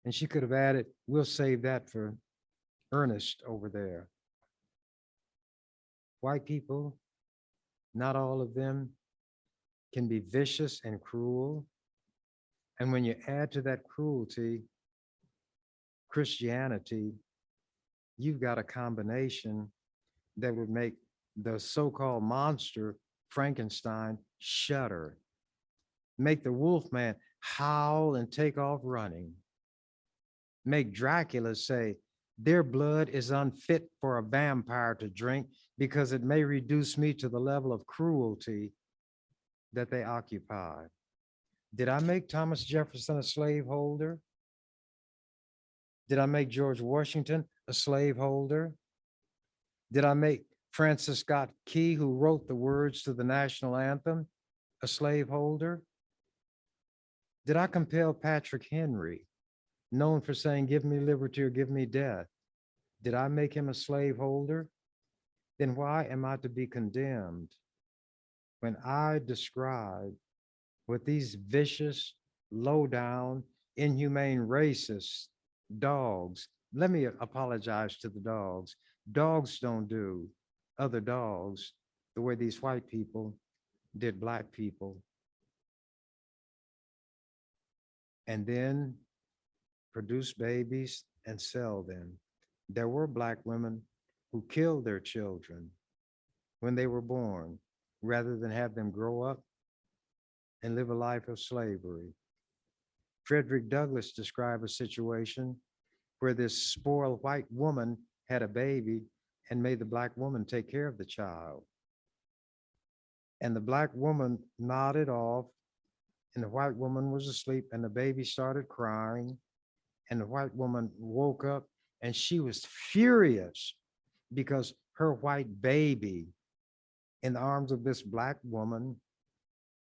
And she could have added, "We'll save that for Ernest over there." White people, not all of them, can be vicious and cruel. And when you add to that cruelty Christianity, you've got a combination that would make the so-called monster Frankenstein shudder, make the Wolfman howl and take off running, make Dracula say, "Their blood is unfit for a vampire to drink because it may reduce me to the level of cruelty that they occupy." Did I make Thomas Jefferson a slaveholder? Did I make George Washington a slaveholder? Did I make Francis Scott Key, who wrote the words to the national anthem, a slaveholder? Did I compel Patrick Henry, known for saying, "Give me liberty or give me death"? Did I make him a slaveholder? Then why am I to be condemned when I describe with these vicious, low down, inhumane, racist dogs. Let me apologize to the dogs. Dogs don't do other dogs the way these white people did black people. And then produce babies and sell them. There were black women who killed their children when they were born rather than have them grow up and live a life of slavery. Frederick Douglass described a situation where this spoiled white woman had a baby and made the black woman take care of the child. And the black woman nodded off, and the white woman was asleep, and the baby started crying. And the white woman woke up and she was furious because her white baby in the arms of this black woman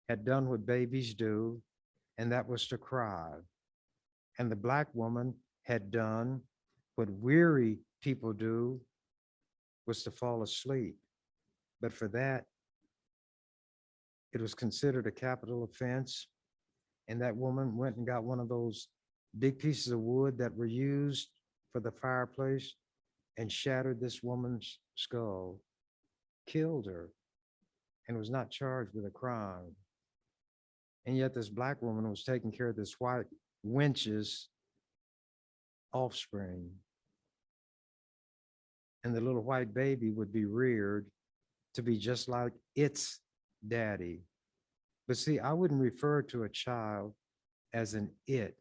had done what babies do, and that was to cry. And the black woman had done what weary people do, was to fall asleep. But for that, it was considered a capital offense. And that woman went and got one of those big pieces of wood that were used for the fireplace and shattered this woman's skull, killed her, and was not charged with a crime. And yet this black woman was taking care of this white wench's offspring. And the little white baby would be reared to be just like its daddy. But see, I wouldn't refer to a child as an it.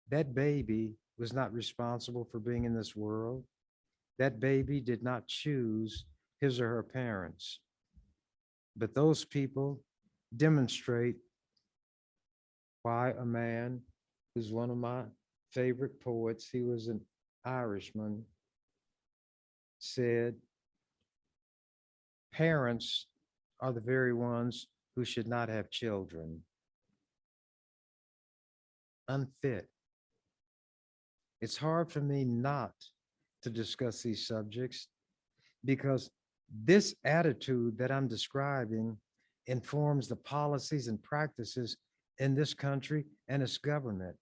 That baby was not responsible for being in this world. That baby did not choose his or her parents. But those people demonstrate why a man who's one of my favorite poets, he was an Irishman, said, parents are the very ones who should not have children. Unfit. It's hard for me not to discuss these subjects because this attitude that I'm describing informs the policies and practices in this country and its government.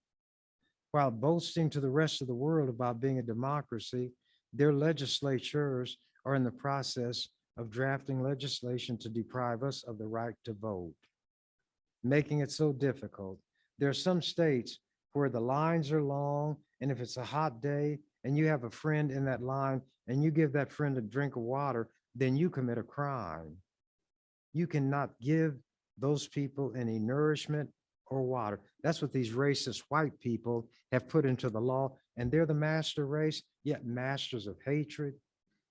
While boasting to the rest of the world about being a democracy, their legislatures are in the process of drafting legislation to deprive us of the right to vote, making it so difficult. There are some states where the lines are long, and if it's a hot day and you have a friend in that line and you give that friend a drink of water, then you commit a crime. You cannot give those people any nourishment or water. That's what these racist white people have put into the law, and they're the master race, yet masters of hatred,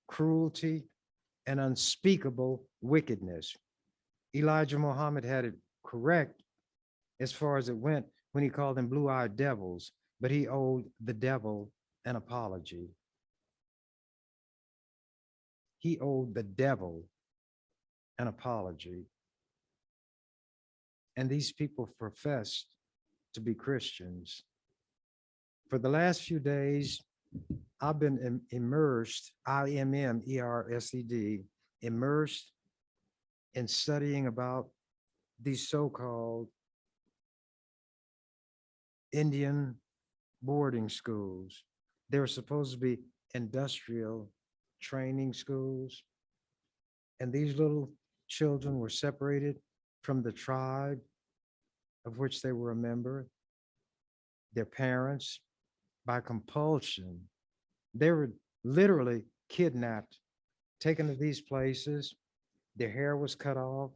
cruelty, and unspeakable wickedness. Elijah Muhammad had it correct as far as it went when he called them blue-eyed devils, but he owed the devil an apology. He owed the devil an apology. And these people professed to be Christians. For the last few days, I've been immersed, IMMERSED, immersed in studying about these so-called Indian boarding schools. They were supposed to be industrial training schools. And these little children were separated from the tribe of which they were a member, their parents, by compulsion. They were literally kidnapped, taken to these places. Their hair was cut off.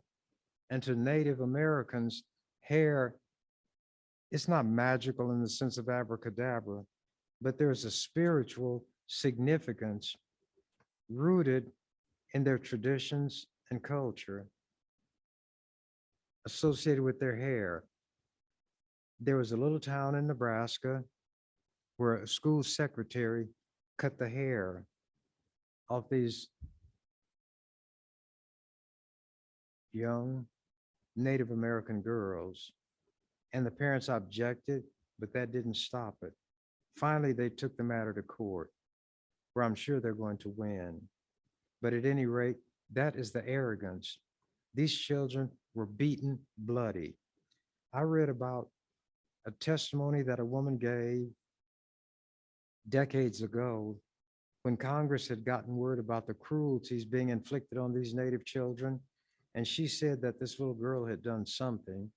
And to Native Americans, hair, it's not magical in the sense of abracadabra, but there's a spiritual significance rooted in their traditions and culture associated with their hair. There was a little town in Nebraska where a school secretary cut the hair off these young Native American girls. And the parents objected, but that didn't stop it. Finally, they took the matter to court, where I'm sure they're going to win. But at any rate, that is the arrogance. These children were beaten bloody. I read about a testimony that a woman gave decades ago when Congress had gotten word about the cruelties being inflicted on these Native children. And she said that this little girl had done something.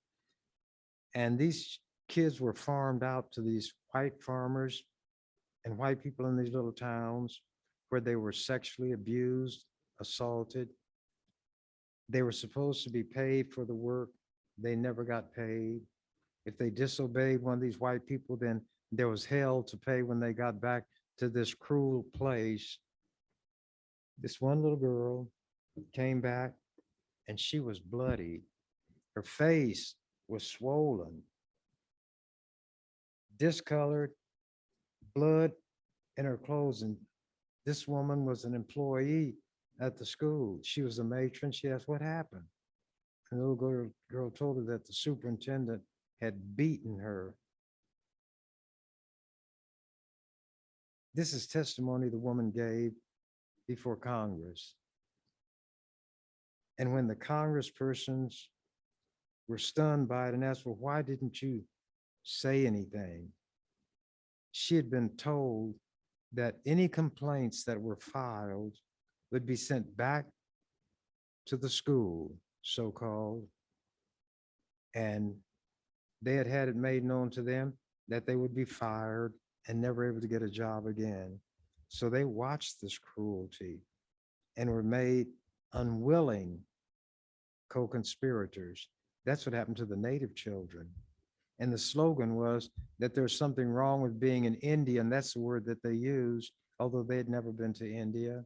And these kids were farmed out to these white farmers and white people in these little towns where they were sexually abused, assaulted. They were supposed to be paid for the work. They never got paid. If they disobeyed one of these white people, then there was hell to pay when they got back to this cruel place. This one little girl came back and she was bloody. Her face was swollen, discolored, blood in her clothes. And this woman was an employee at the school. She was a matron. She asked, what happened? And the little girl told her that the superintendent had beaten her. This is testimony the woman gave before Congress. And when the congresspersons were stunned by it and asked, well, why didn't you say anything? She had been told that any complaints that were filed would be sent back to the school, so-called, and they had had it made known to them that they would be fired and never able to get a job again. So they watched this cruelty and were made unwilling co-conspirators. That's what happened to the Native children. And the slogan was that there's something wrong with being an Indian. That's the word that they used, although they had never been to India.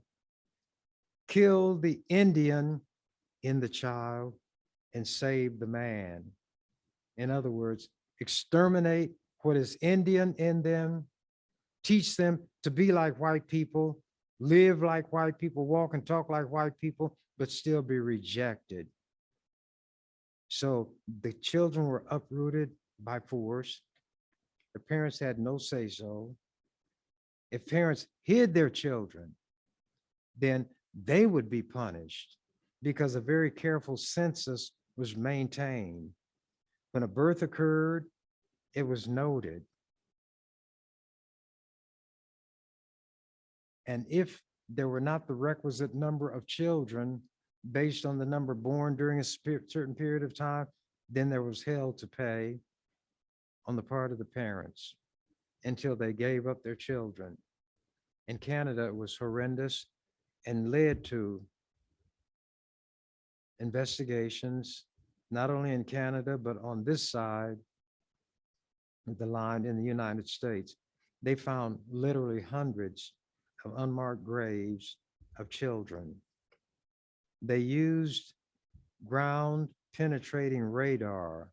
Kill the Indian in the child and save the man. In other words, exterminate what is Indian in them, teach them to be like white people, live like white people, walk and talk like white people, but still be rejected. So the children were uprooted by force. The parents had no say-so. If parents hid their children, then they would be punished because a very careful census was maintained. When a birth occurred, it was noted. And if there were not the requisite number of children based on the number born during a certain period of time, then there was hell to pay on the part of the parents until they gave up their children. In Canada, it was horrendous and led to investigations, not only in Canada, but on this side of the line in the United States. They found literally hundreds of unmarked graves of children. They used ground penetrating radar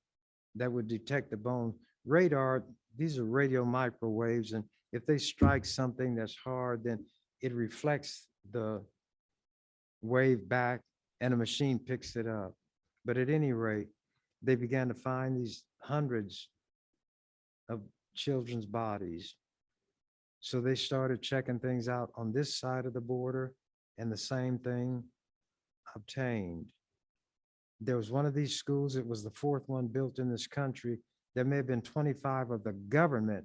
that would detect the bone. Radar, these are radio microwaves, and if they strike something that's hard, then it reflects the wave back and a machine picks it up. But at any rate, they began to find these hundreds of children's bodies. So they started checking things out on this side of the border, and the same thing obtained. There was one of these schools, it was the fourth one built in this country. There may have been 25 of the government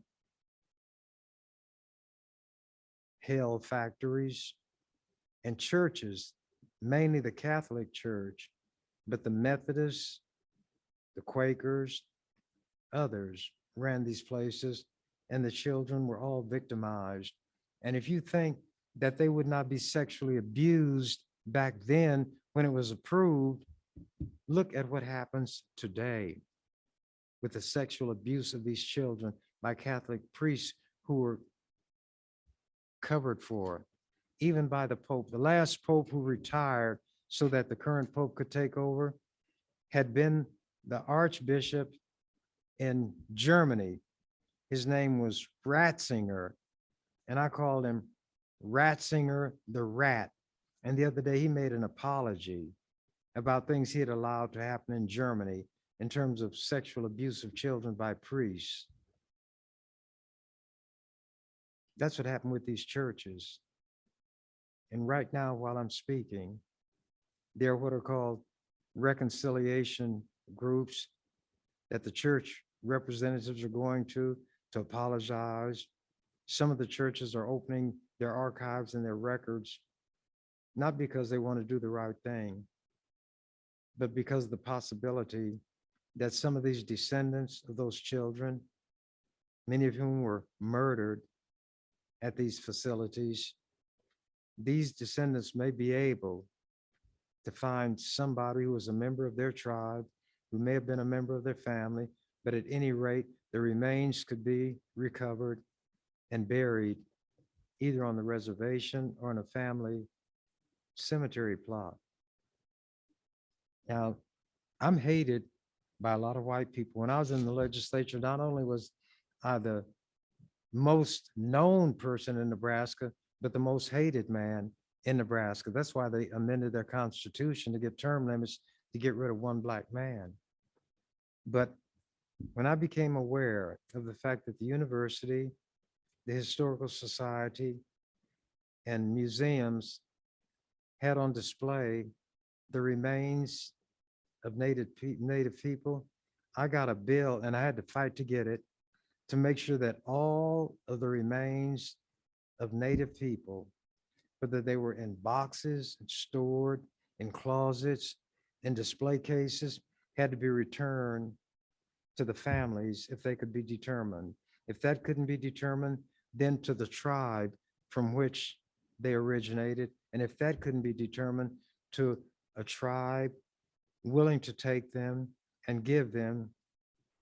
held factories and churches, mainly the Catholic Church, but the Methodists, the Quakers, others ran these places, and the children were all victimized. And if you think that they would not be sexually abused back then when it was approved, look at what happens today with the sexual abuse of these children by Catholic priests who were covered for, even by the Pope. The last Pope who retired so that the current Pope could take over had been the Archbishop in Germany. His name was Ratzinger, and I called him Ratzinger the Rat. And the other day he made an apology about things he had allowed to happen in Germany in terms of sexual abuse of children by priests. That's what happened with these churches. And right now, while I'm speaking, there are what are called reconciliation groups that the church representatives are going to apologize. Some of the churches are opening their archives and their records, not because they want to do the right thing, but because of the possibility that some of these descendants of those children, many of whom were murdered at these facilities, these descendants may be able to find somebody who was a member of their tribe, who may have been a member of their family, but at any rate, the remains could be recovered and buried either on the reservation or in a family cemetery plot. Now, I'm hated by a lot of white people. When I was in the legislature, not only was I the most known person in Nebraska, but the most hated man in Nebraska. That's why they amended their constitution to give term limits to get rid of one black man. But when I became aware of the fact that the university, the historical society, and museums had on display the remains of Native people, I got a bill and I had to fight to get it to make sure that all of the remains of Native people, whether they were in boxes, stored in closets, in display cases, had to be returned to the families if they could be determined. If that couldn't be determined, then to the tribe from which they originated. And if that couldn't be determined, to a tribe willing to take them and give them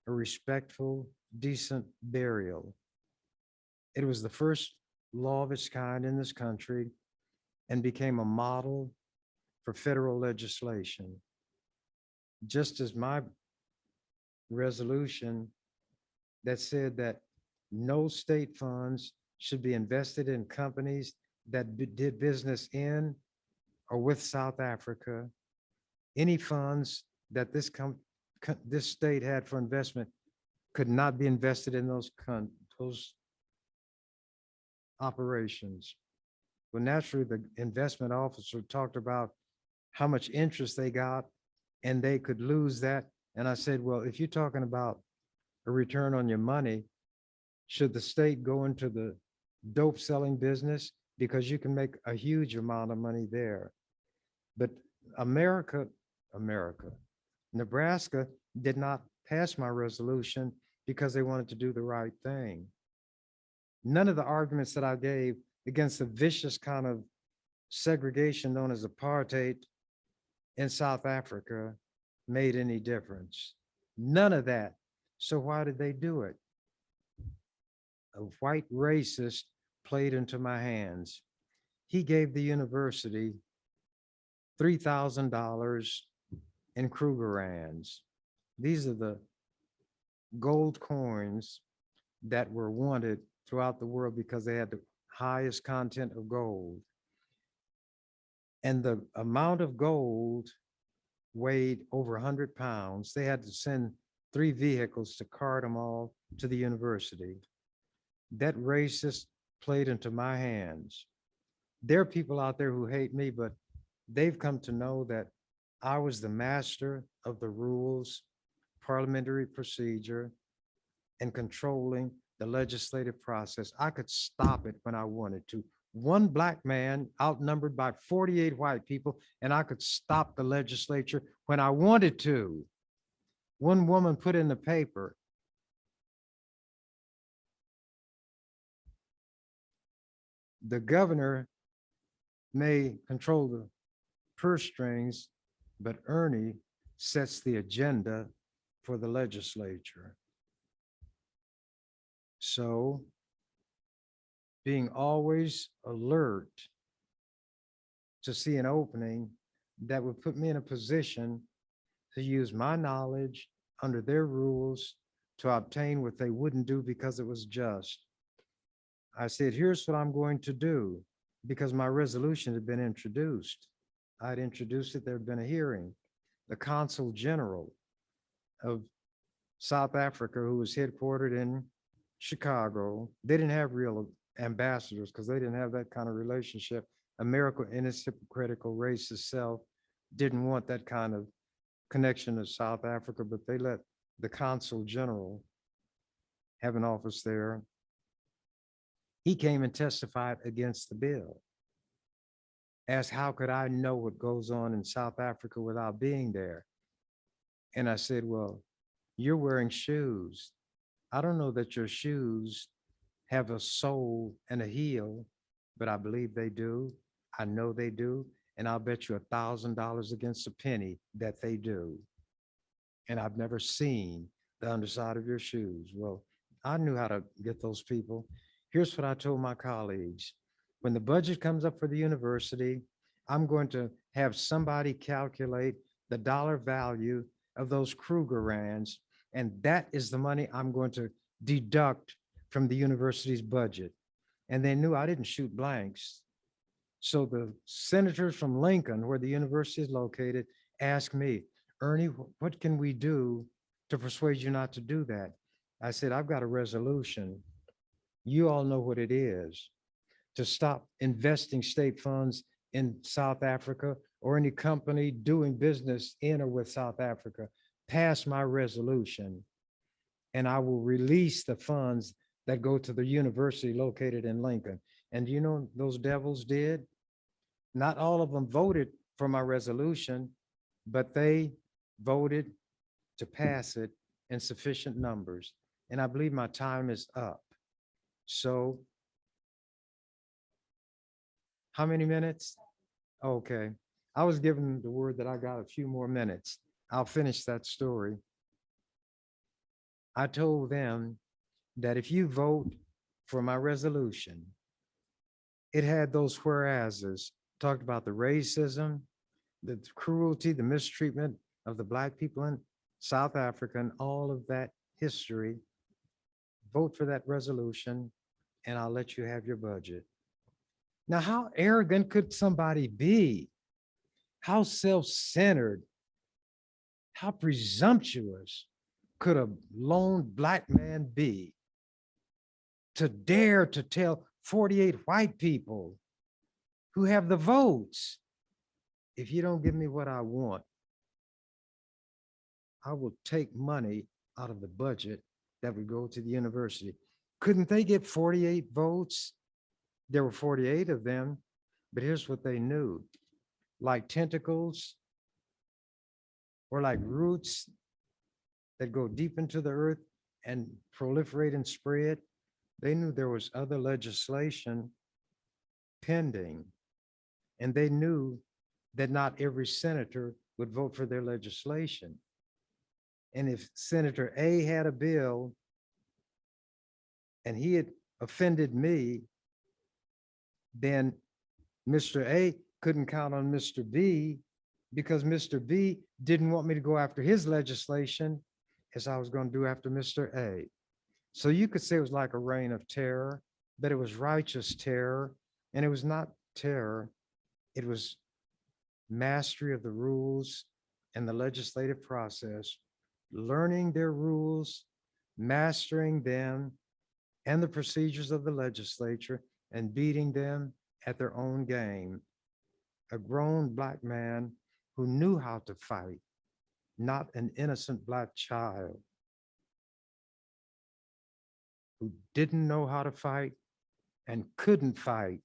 a respectful, decent burial. It was the first law of its kind in this country and became a model for federal legislation. Just as my resolution that said that no state funds should be invested in companies that did business in or with South Africa. Any funds that this state had for investment could not be invested in those operations. Well, naturally, the investment officer talked about how much interest they got and they could lose that. And I said, well, if you're talking about a return on your money, should the state go into the dope selling business? Because you can make a huge amount of money there. But Nebraska did not pass my resolution because they wanted to do the right thing. None of the arguments that I gave against the vicious kind of segregation known as apartheid in South Africa made any difference. None of that. So why did they do it? A white racist played into my hands. He gave the university $3,000 in Krugerrands. These are the gold coins that were wanted throughout the world because they had the highest content of gold. And the amount of gold weighed over 100 pounds. They had to send 3 vehicles to cart them all to the university. That racist played into my hands. There are people out there who hate me, but they've come to know that I was the master of the rules, parliamentary procedure, and controlling the legislative process. I could stop it when I wanted to. One black man outnumbered by 48 white people, and I could stop the legislature when I wanted to. One woman put in the paper, the governor may control the purse strings, but Ernie sets the agenda for the legislature. So being always alert to see an opening that would put me in a position to use my knowledge under their rules to obtain what they wouldn't do because it was just. I said, here's what I'm going to do, because my resolution had been introduced. I'd introduced it, there'd been a hearing. The consul general of South Africa, who was headquartered in Chicago, they didn't have real ambassadors because they didn't have that kind of relationship. America, in its hypocritical racist self, didn't want that kind of connection to South Africa, but they let the consul general, have an office there. He came and testified against the bill. Asked, how could I know what goes on in South Africa without being there? And I said, well, you're wearing shoes. I don't know that your shoes have a sole and a heel, but I believe they do. I know they do. And I'll bet you $1,000 against a penny that they do. And I've never seen the underside of your shoes. Well, I knew how to get those people. Here's what I told my colleagues. When the budget comes up for the university, I'm going to have somebody calculate the dollar value of those Krugerrands, and that is the money I'm going to deduct from the university's budget. And they knew I didn't shoot blanks. So the senators from Lincoln, where the university is located, asked me, Ernie, what can we do to persuade you not to do that? I said, I've got a resolution. You all know what it is, to stop investing state funds in South Africa or any company doing business in or with South Africa. Pass my resolution and I will release the funds that go to the university located in Lincoln. And you know, those devils did? Not all of them voted for my resolution, but they voted to pass it in sufficient numbers. And I believe my time is up. So how many minutes? Okay. I was given the word that I got a few more minutes. I'll finish that story. I told them that if you vote for my resolution, it had those whereases, talked about the racism, the cruelty, the mistreatment of the Black people in South Africa, and all of that history. Vote for that resolution, and I'll let you have your budget. Now, how arrogant could somebody be? How self-centered, how presumptuous could a lone Black man be to dare to tell 48 white people who have the votes, if you don't give me what I want, I will take money out of the budget that would go to the university. Couldn't they get 48 votes? There were 48 of them, but here's what they knew. Like tentacles or like roots that go deep into the earth and proliferate and spread, they knew there was other legislation pending. And they knew that not every senator would vote for their legislation. And if Senator A had a bill and he had offended me, then Mr. A couldn't count on Mr. B because Mr. B didn't want me to go after his legislation as I was going to do after Mr. A. So you could say it was like a reign of terror, but it was righteous terror. And it was not terror. It was mastery of the rules and the legislative process, learning their rules, mastering them and the procedures of the legislature, and beating them at their own game. A grown Black man who knew how to fight, not an innocent Black child who didn't know how to fight and couldn't fight.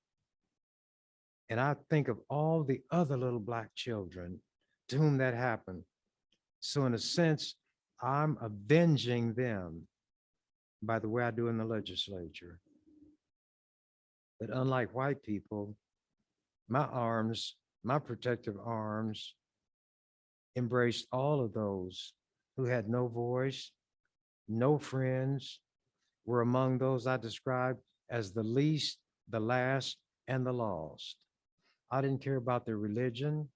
And I think of all the other little Black children to whom that happened. So in a sense, I'm avenging them by the way I do in the legislature. But unlike white people, my arms, my protective arms, embraced all of those who had no voice, no friends, were among those I described as the least, the last, and the lost. I didn't care about their religion.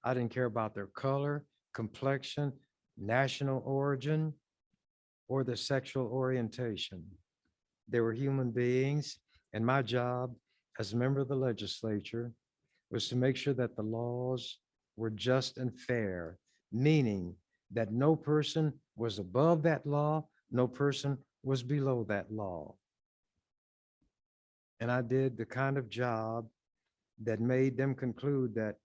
I didn't care about their color, complexion, national origin, or their sexual orientation. They were human beings, and my job as a member of the legislature was to make sure that the laws were just and fair, meaning that no person was above that law, no person was below that law. And I did the kind of job that made them conclude that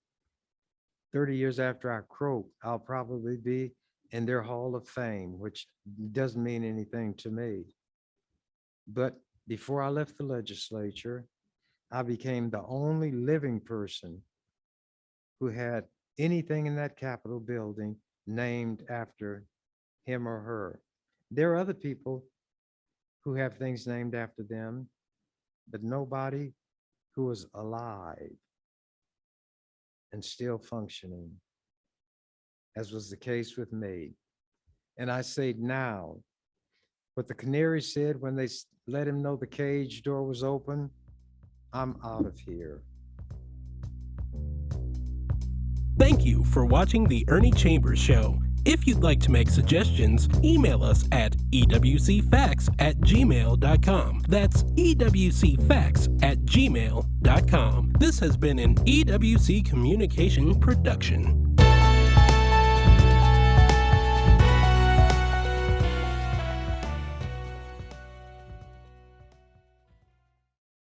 30 years after I croak, I'll probably be in their Hall of Fame, which doesn't mean anything to me. But before I left the legislature, I became the only living person who had anything in that Capitol building named after him or her. There are other people who have things named after them, but nobody who is alive and still functioning, as was the case with me. And I say now, what the canary said when they let him know the cage door was open, I'm out of here. Thank you for watching The Ernie Chambers Show. If you'd like to make suggestions, email us at ewcfacts@gmail.com. That's ewcfacts@gmail.com. This has been an EWC Communication production.